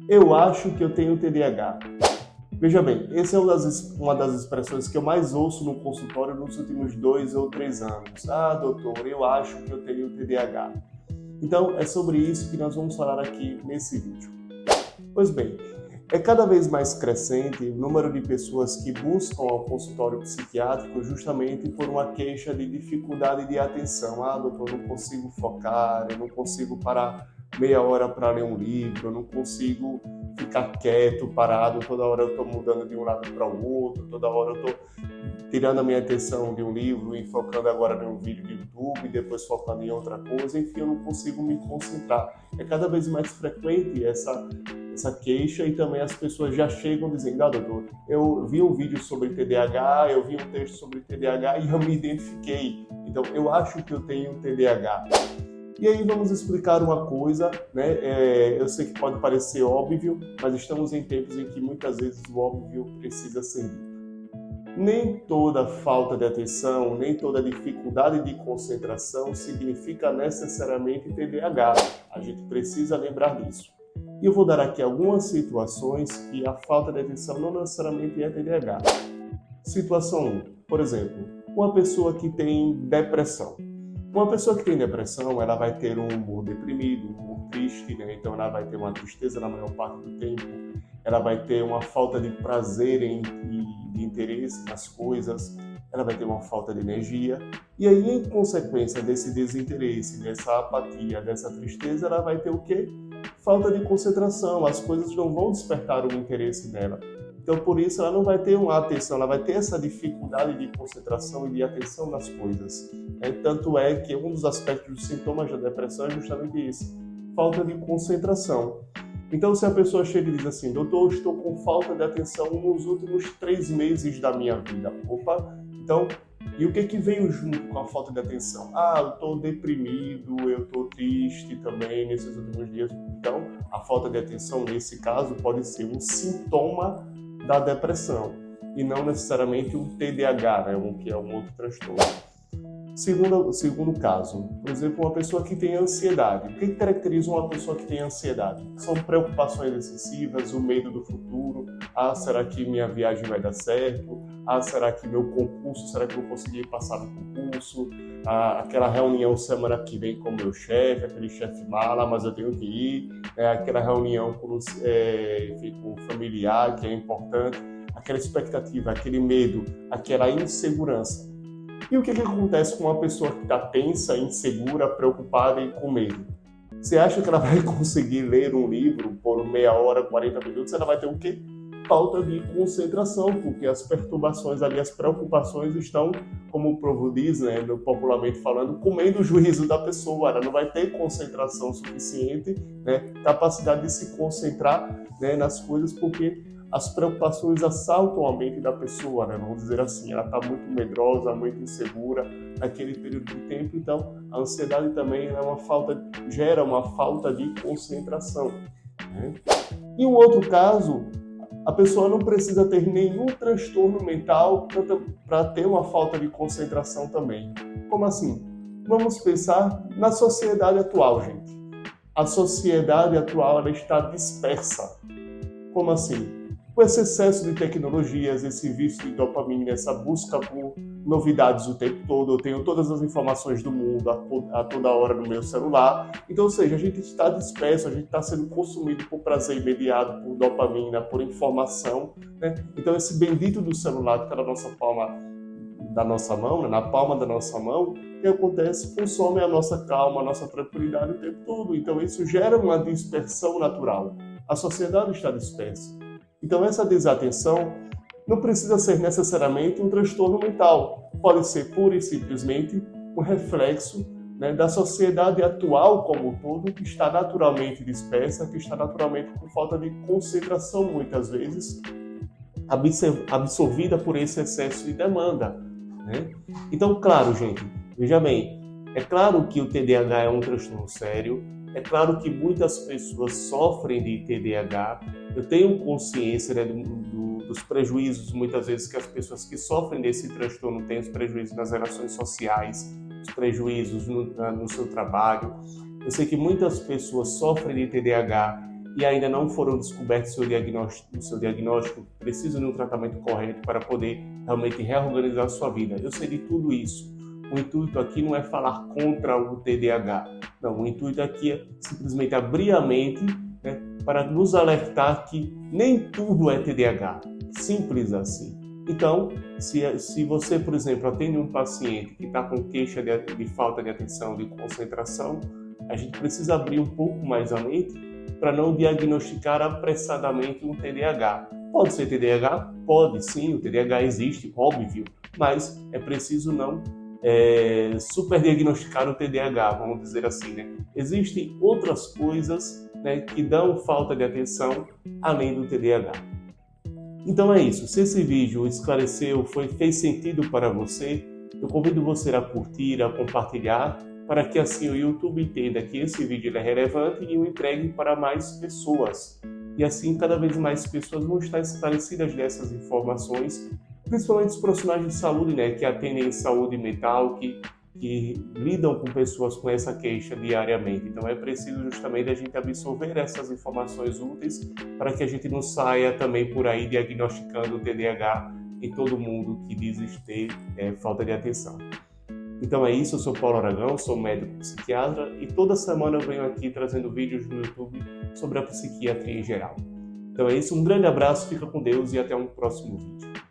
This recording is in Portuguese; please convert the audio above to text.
Eu acho que eu tenho TDAH. Veja bem, essa é uma das expressões que eu mais ouço no consultório nos últimos 2 ou 3 anos. Ah, doutor, eu acho que eu tenho TDAH. Então, é sobre isso que nós vamos falar aqui nesse vídeo. Pois bem, é cada vez mais crescente o número de pessoas que buscam ao consultório psiquiátrico justamente por uma queixa de dificuldade de atenção. Ah, doutor, eu não consigo focar, eu não consigo parar meia hora para ler um livro, eu não consigo ficar quieto, parado, toda hora eu estou mudando de um lado para o outro, toda hora eu estou tirando a minha atenção de um livro e focando agora em um vídeo de YouTube, depois focando em outra coisa, enfim, eu não consigo me concentrar. É cada vez mais frequente essa queixa e também as pessoas já chegam dizendo, ah, doutor, eu vi um vídeo sobre TDAH, eu vi um texto sobre TDAH e eu me identifiquei, então eu acho que eu tenho TDAH. E aí vamos explicar uma coisa, né? Eu sei que pode parecer óbvio, mas estamos em tempos em que muitas vezes o óbvio precisa ser dito. Nem toda falta de atenção, nem toda dificuldade de concentração significa necessariamente TDAH. A gente precisa lembrar disso. E eu vou dar aqui algumas situações que a falta de atenção não necessariamente é TDAH. Situação 1, por exemplo, uma pessoa que tem depressão. Uma pessoa que tem depressão, ela vai ter um humor deprimido, um humor triste, né? Então ela vai ter uma tristeza na maior parte do tempo, ela vai ter uma falta de prazer e de interesse nas coisas, ela vai ter uma falta de energia, e aí, em consequência desse desinteresse, dessa apatia, dessa tristeza, ela vai ter o quê? Falta de concentração, as coisas não vão despertar o interesse dela. Então, por isso, ela não vai ter uma atenção, ela vai ter essa dificuldade de concentração e de atenção nas coisas. Tanto é que um dos aspectos dos sintomas da depressão é justamente isso, falta de concentração. Então, se a pessoa chega e diz assim, doutor, eu estou com falta de atenção nos últimos 3 meses da minha vida. Opa, então, e o que veio junto com a falta de atenção? Ah, eu estou deprimido, eu estou triste também nesses últimos dias. Então, a falta de atenção, nesse caso, pode ser um sintoma da depressão e não necessariamente um TDAH, né, que é um outro transtorno. Segundo caso, por exemplo, uma pessoa que tem ansiedade. O que caracteriza uma pessoa que tem ansiedade? São preocupações excessivas, o medo do futuro. Ah, será que minha viagem vai dar certo? Ah, será que meu concurso, será que eu vou conseguir passar no concurso? Ah, aquela reunião semana que vem com o meu chefe, aquele chefe mala, mas eu tenho que ir. Aquela reunião com um familiar que é importante. Aquela expectativa, aquele medo, aquela insegurança. E o que acontece com uma pessoa que está tensa, insegura, preocupada e com medo? Você acha que ela vai conseguir ler um livro por meia hora, 40 minutos? Ela vai ter o quê? Falta de concentração, porque as perturbações ali, as preocupações estão, como o povo diz, né, popularmente falando, comendo o juízo da pessoa. Ela não vai ter concentração suficiente, né, capacidade de se concentrar, né, nas coisas, porque as preocupações assaltam a mente da pessoa, né? Vamos dizer assim, ela está muito medrosa, muito insegura naquele período de tempo, então a ansiedade também gera uma falta de concentração, né? E um outro caso, a pessoa não precisa ter nenhum transtorno mental para ter uma falta de concentração também. Como assim? Vamos pensar na sociedade atual, gente. A sociedade atual ela está dispersa. Como assim? Com esse excesso de tecnologias, esse vício de dopamina, essa busca por novidades o tempo todo, eu tenho todas as informações do mundo a toda hora no meu celular. Então, ou seja, a gente está disperso, a gente está sendo consumido por prazer imediato, por dopamina, por informação, né? Então, esse bendito do celular que está na nossa palma da nossa mão, né? Na palma da nossa mão, o que acontece? Consome a nossa calma, a nossa tranquilidade o tempo todo. Então, isso gera uma dispersão natural. A sociedade está dispersa. Então, essa desatenção não precisa ser necessariamente um transtorno mental. Pode ser pura e simplesmente um reflexo, né, da sociedade atual como um todo, que está naturalmente dispersa, que está naturalmente com falta de concentração, muitas vezes, absorvida por esse excesso de demanda, né? Então, claro, gente, veja bem, é claro que o TDAH é um transtorno sério, é claro que muitas pessoas sofrem de TDAH. Eu tenho consciência, né, dos prejuízos, muitas vezes, que as pessoas que sofrem desse transtorno têm, os prejuízos nas relações sociais, os prejuízos no seu trabalho. Eu sei que muitas pessoas sofrem de TDAH e ainda não foram descobertos o seu diagnóstico, precisam de um tratamento correto para poder realmente reorganizar a sua vida. Eu sei de tudo isso. O intuito aqui não é falar contra o TDAH. Não, o intuito aqui é simplesmente abrir a mente, né, para nos alertar que nem tudo é TDAH. Simples assim. Então, se você, por exemplo, atende um paciente que está com queixa de falta de atenção, de concentração, a gente precisa abrir um pouco mais a mente para não diagnosticar apressadamente um TDAH. Pode ser TDAH? Pode sim, o TDAH existe, óbvio, mas é preciso não superdiagnosticar o TDAH, vamos dizer assim, né? Existem outras coisas, né, que dão falta de atenção além do TDAH. Então é isso. Se esse vídeo esclareceu, fez sentido para você, eu convido você a curtir, a compartilhar, para que assim o YouTube entenda que esse vídeo é relevante e o entregue para mais pessoas. E assim cada vez mais pessoas vão estar esclarecidas dessas informações, principalmente os profissionais de saúde, né, que atendem saúde mental, que lidam com pessoas com essa queixa diariamente. Então é preciso justamente a gente absorver essas informações úteis para que a gente não saia também por aí diagnosticando o TDAH em todo mundo que diz ter falta de atenção. Então é isso, eu sou Paulo Aragão, sou médico psiquiatra e toda semana eu venho aqui trazendo vídeos no YouTube sobre a psiquiatria em geral. Então é isso, um grande abraço, fica com Deus e até um próximo vídeo.